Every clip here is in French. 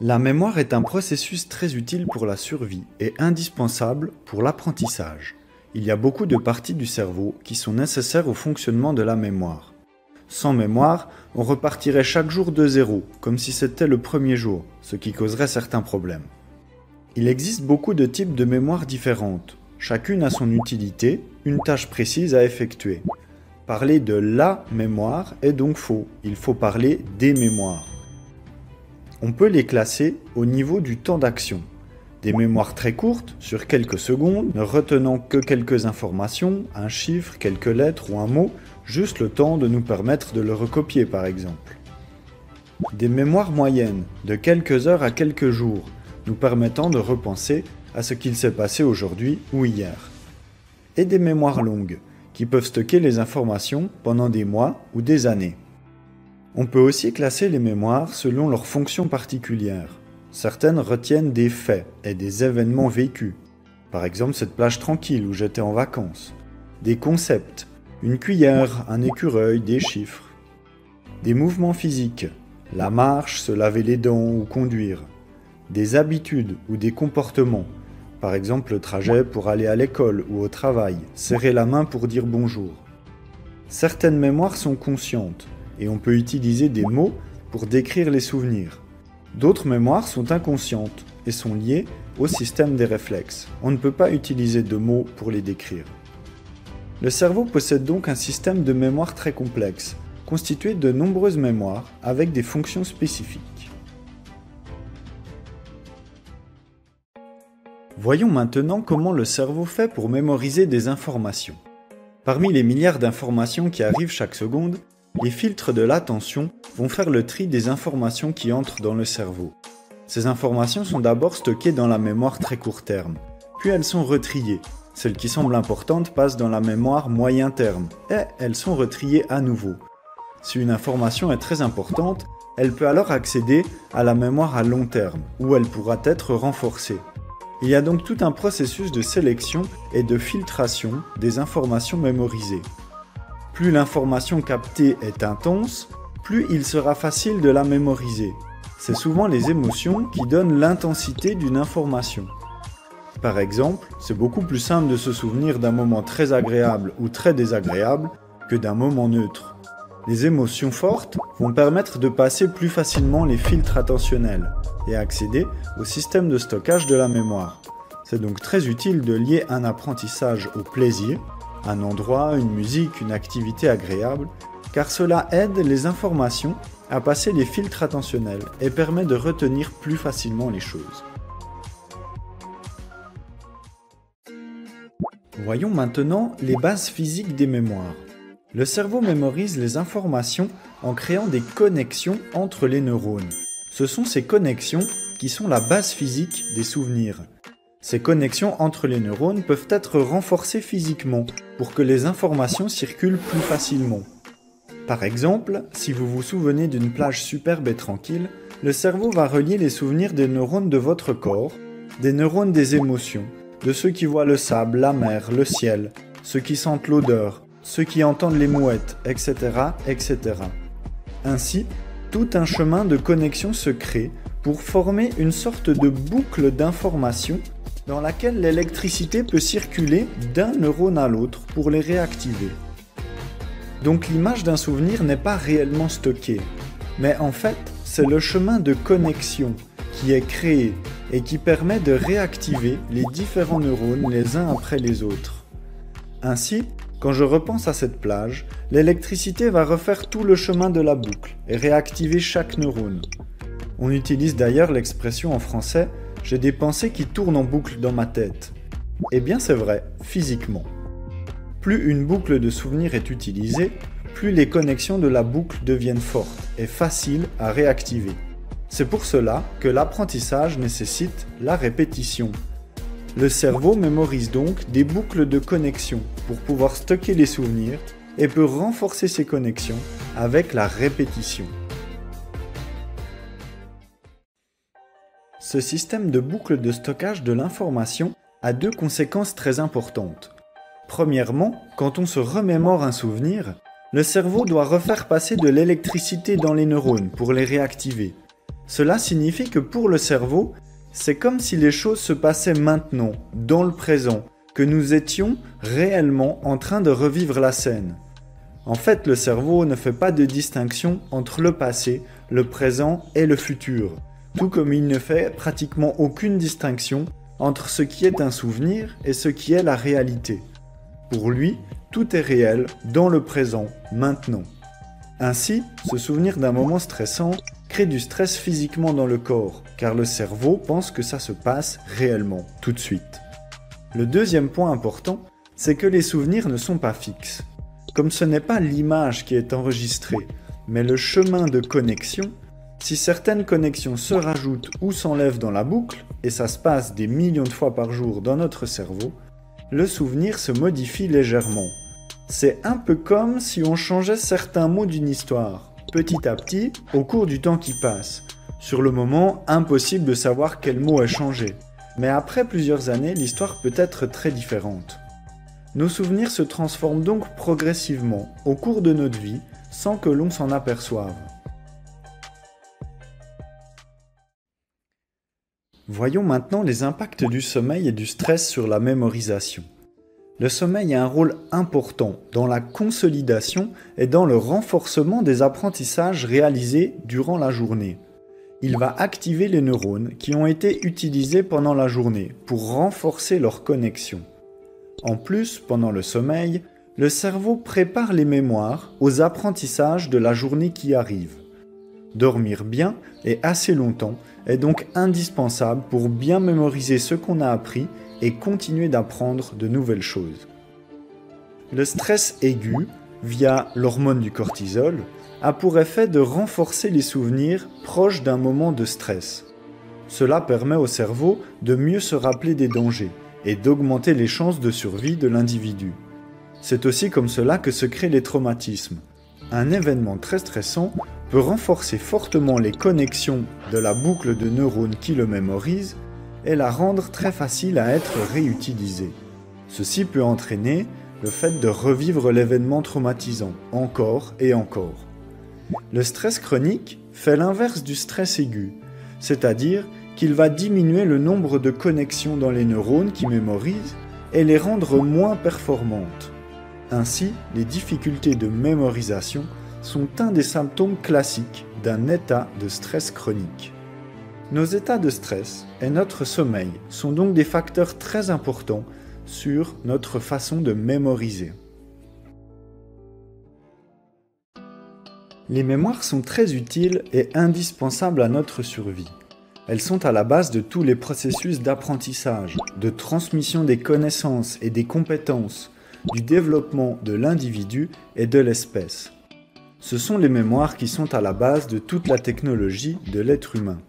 La mémoire est un processus très utile pour la survie et indispensable pour l'apprentissage. Il y a beaucoup de parties du cerveau qui sont nécessaires au fonctionnement de la mémoire. Sans mémoire, on repartirait chaque jour de zéro, comme si c'était le premier jour, ce qui causerait certains problèmes. Il existe beaucoup de types de mémoire différentes. Chacune a son utilité, une tâche précise à effectuer. Parler de la mémoire est donc faux, il faut parler des mémoires. On peut les classer au niveau du temps d'action. Des mémoires très courtes, sur quelques secondes, ne retenant que quelques informations, un chiffre, quelques lettres ou un mot, juste le temps de nous permettre de le recopier par exemple. Des mémoires moyennes, de quelques heures à quelques jours, nous permettant de repenser à ce qu'il s'est passé aujourd'hui ou hier. Et des mémoires longues, qui peuvent stocker les informations pendant des mois ou des années. On peut aussi classer les mémoires selon leurs fonctions particulières. Certaines retiennent des faits et des événements vécus. Par exemple, cette plage tranquille où j'étais en vacances. Des concepts, une cuillère, un écureuil, des chiffres. Des mouvements physiques, la marche, se laver les dents ou conduire. Des habitudes ou des comportements. Par exemple, le trajet pour aller à l'école ou au travail, serrer la main pour dire bonjour. Certaines mémoires sont conscientes. Et on peut utiliser des mots pour décrire les souvenirs. D'autres mémoires sont inconscientes et sont liées au système des réflexes. On ne peut pas utiliser de mots pour les décrire. Le cerveau possède donc un système de mémoire très complexe, constitué de nombreuses mémoires avec des fonctions spécifiques. Voyons maintenant comment le cerveau fait pour mémoriser des informations. Parmi les milliards d'informations qui arrivent chaque seconde, les filtres de l'attention vont faire le tri des informations qui entrent dans le cerveau. Ces informations sont d'abord stockées dans la mémoire très court terme, puis elles sont retriées. Celles qui semblent importantes passent dans la mémoire moyen terme, et elles sont retriées à nouveau. Si une information est très importante, elle peut alors accéder à la mémoire à long terme, où elle pourra être renforcée. Il y a donc tout un processus de sélection et de filtration des informations mémorisées. Plus l'information captée est intense, plus il sera facile de la mémoriser. C'est souvent les émotions qui donnent l'intensité d'une information. Par exemple, c'est beaucoup plus simple de se souvenir d'un moment très agréable ou très désagréable que d'un moment neutre. Les émotions fortes vont permettre de passer plus facilement les filtres attentionnels et accéder au système de stockage de la mémoire. C'est donc très utile de lier un apprentissage au plaisir, un endroit, une musique, une activité agréable, car cela aide les informations à passer les filtres attentionnels et permet de retenir plus facilement les choses. Voyons maintenant les bases physiques des mémoires. Le cerveau mémorise les informations en créant des connexions entre les neurones. Ce sont ces connexions qui sont la base physique des souvenirs. Ces connexions entre les neurones peuvent être renforcées physiquement pour que les informations circulent plus facilement. Par exemple, si vous vous souvenez d'une plage superbe et tranquille, le cerveau va relier les souvenirs des neurones de votre corps, des neurones des émotions, de ceux qui voient le sable, la mer, le ciel, ceux qui sentent l'odeur, ceux qui entendent les mouettes, etc., etc. Ainsi, tout un chemin de connexion se crée pour former une sorte de boucle d'informations dans laquelle l'électricité peut circuler d'un neurone à l'autre pour les réactiver. Donc l'image d'un souvenir n'est pas réellement stockée, mais en fait, c'est le chemin de connexion qui est créé et qui permet de réactiver les différents neurones les uns après les autres. Ainsi, quand je repense à cette plage, l'électricité va refaire tout le chemin de la boucle et réactiver chaque neurone. On utilise d'ailleurs l'expression en français « j'ai des pensées qui tournent en boucle dans ma tête ». Eh bien c'est vrai, physiquement. Plus une boucle de souvenirs est utilisée, plus les connexions de la boucle deviennent fortes et faciles à réactiver. C'est pour cela que l'apprentissage nécessite la répétition. Le cerveau mémorise donc des boucles de connexion pour pouvoir stocker les souvenirs et peut renforcer ces connexions avec la répétition. Ce système de boucle de stockage de l'information a deux conséquences très importantes. Premièrement, quand on se remémore un souvenir, le cerveau doit refaire passer de l'électricité dans les neurones pour les réactiver. Cela signifie que pour le cerveau, c'est comme si les choses se passaient maintenant, dans le présent, que nous étions réellement en train de revivre la scène. En fait, le cerveau ne fait pas de distinction entre le passé, le présent et le futur, tout comme il ne fait pratiquement aucune distinction entre ce qui est un souvenir et ce qui est la réalité. Pour lui, tout est réel, dans le présent, maintenant. Ainsi, se souvenir d'un moment stressant crée du stress physiquement dans le corps, car le cerveau pense que ça se passe réellement, tout de suite. Le deuxième point important, c'est que les souvenirs ne sont pas fixes. Comme ce n'est pas l'image qui est enregistrée, mais le chemin de connexion, si certaines connexions se rajoutent ou s'enlèvent dans la boucle, et ça se passe des millions de fois par jour dans notre cerveau, le souvenir se modifie légèrement. C'est un peu comme si on changeait certains mots d'une histoire, petit à petit, au cours du temps qui passe. Sur le moment, impossible de savoir quel mot est changé, mais après plusieurs années, l'histoire peut être très différente. Nos souvenirs se transforment donc progressivement au cours de notre vie, sans que l'on s'en aperçoive. Voyons maintenant les impacts du sommeil et du stress sur la mémorisation. Le sommeil a un rôle important dans la consolidation et dans le renforcement des apprentissages réalisés durant la journée. Il va activer les neurones qui ont été utilisés pendant la journée pour renforcer leur connexion. En plus, pendant le sommeil, le cerveau prépare les mémoires aux apprentissages de la journée qui arrive. Dormir bien et assez longtemps est donc indispensable pour bien mémoriser ce qu'on a appris et continuer d'apprendre de nouvelles choses. Le stress aigu, via l'hormone du cortisol, a pour effet de renforcer les souvenirs proches d'un moment de stress. Cela permet au cerveau de mieux se rappeler des dangers et d'augmenter les chances de survie de l'individu. C'est aussi comme cela que se créent les traumatismes. Un événement très stressant peut renforcer fortement les connexions de la boucle de neurones qui le mémorise et la rendre très facile à être réutilisée. Ceci peut entraîner le fait de revivre l'événement traumatisant encore et encore. Le stress chronique fait l'inverse du stress aigu, c'est-à-dire qu'il va diminuer le nombre de connexions dans les neurones qui mémorisent et les rendre moins performantes. Ainsi, les difficultés de mémorisation sont un des symptômes classiques d'un état de stress chronique. Nos états de stress et notre sommeil sont donc des facteurs très importants sur notre façon de mémoriser. Les mémoires sont très utiles et indispensables à notre survie. Elles sont à la base de tous les processus d'apprentissage, de transmission des connaissances et des compétences, du développement de l'individu et de l'espèce. Ce sont les mémoires qui sont à la base de toute la technologie de l'être humain.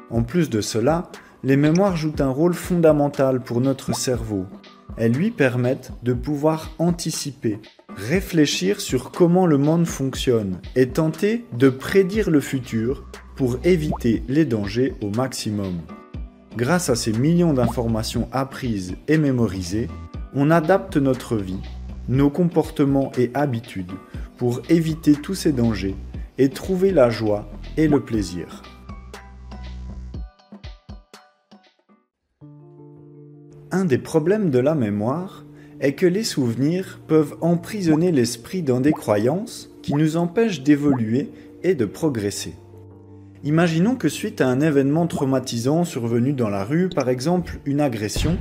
En plus de cela, les mémoires jouent un rôle fondamental pour notre cerveau. Elles lui permettent de pouvoir anticiper, réfléchir sur comment le monde fonctionne et tenter de prédire le futur pour éviter les dangers au maximum. Grâce à ces millions d'informations apprises et mémorisées, on adapte notre vie, nos comportements et habitudes pour éviter tous ces dangers et trouver la joie et le plaisir. Un des problèmes de la mémoire est que les souvenirs peuvent emprisonner l'esprit dans des croyances qui nous empêchent d'évoluer et de progresser. Imaginons que suite à un événement traumatisant survenu dans la rue, par exemple une agression,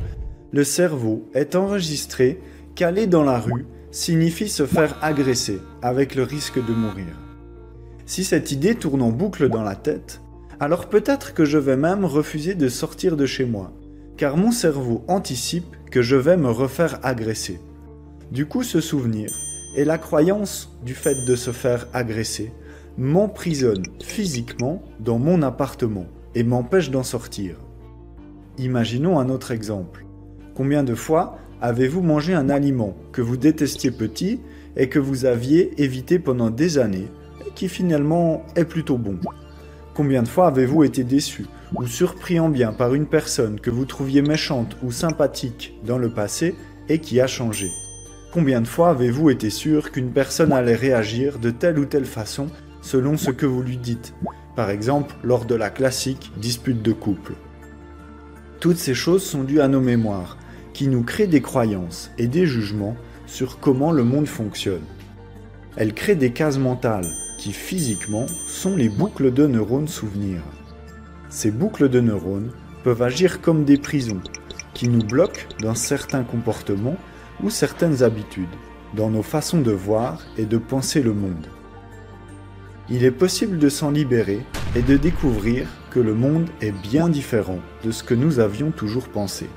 le cerveau est enregistré qu'aller dans la rue signifie se faire agresser avec le risque de mourir. Si cette idée tourne en boucle dans la tête, alors peut-être que je vais même refuser de sortir de chez moi, car mon cerveau anticipe que je vais me refaire agresser. Du coup, ce souvenir et la croyance du fait de se faire agresser m'emprisonnent physiquement dans mon appartement et m'empêchent d'en sortir. Imaginons un autre exemple. Combien de fois avez-vous mangé un aliment que vous détestiez petit et que vous aviez évité pendant des années et qui finalement est plutôt bon? Combien de fois avez-vous été déçu ou surpris en bien par une personne que vous trouviez méchante ou sympathique dans le passé et qui a changé? Combien de fois avez-vous été sûr qu'une personne allait réagir de telle ou telle façon selon ce que vous lui dites, par exemple lors de la classique dispute de couple. Toutes ces choses sont dues à nos mémoires, qui nous créent des croyances et des jugements sur comment le monde fonctionne. Elles créent des cases mentales, qui physiquement sont les boucles de neurones souvenirs. Ces boucles de neurones peuvent agir comme des prisons, qui nous bloquent dans certains comportements ou certaines habitudes, dans nos façons de voir et de penser le monde. Il est possible de s'en libérer et de découvrir que le monde est bien différent de ce que nous avions toujours pensé.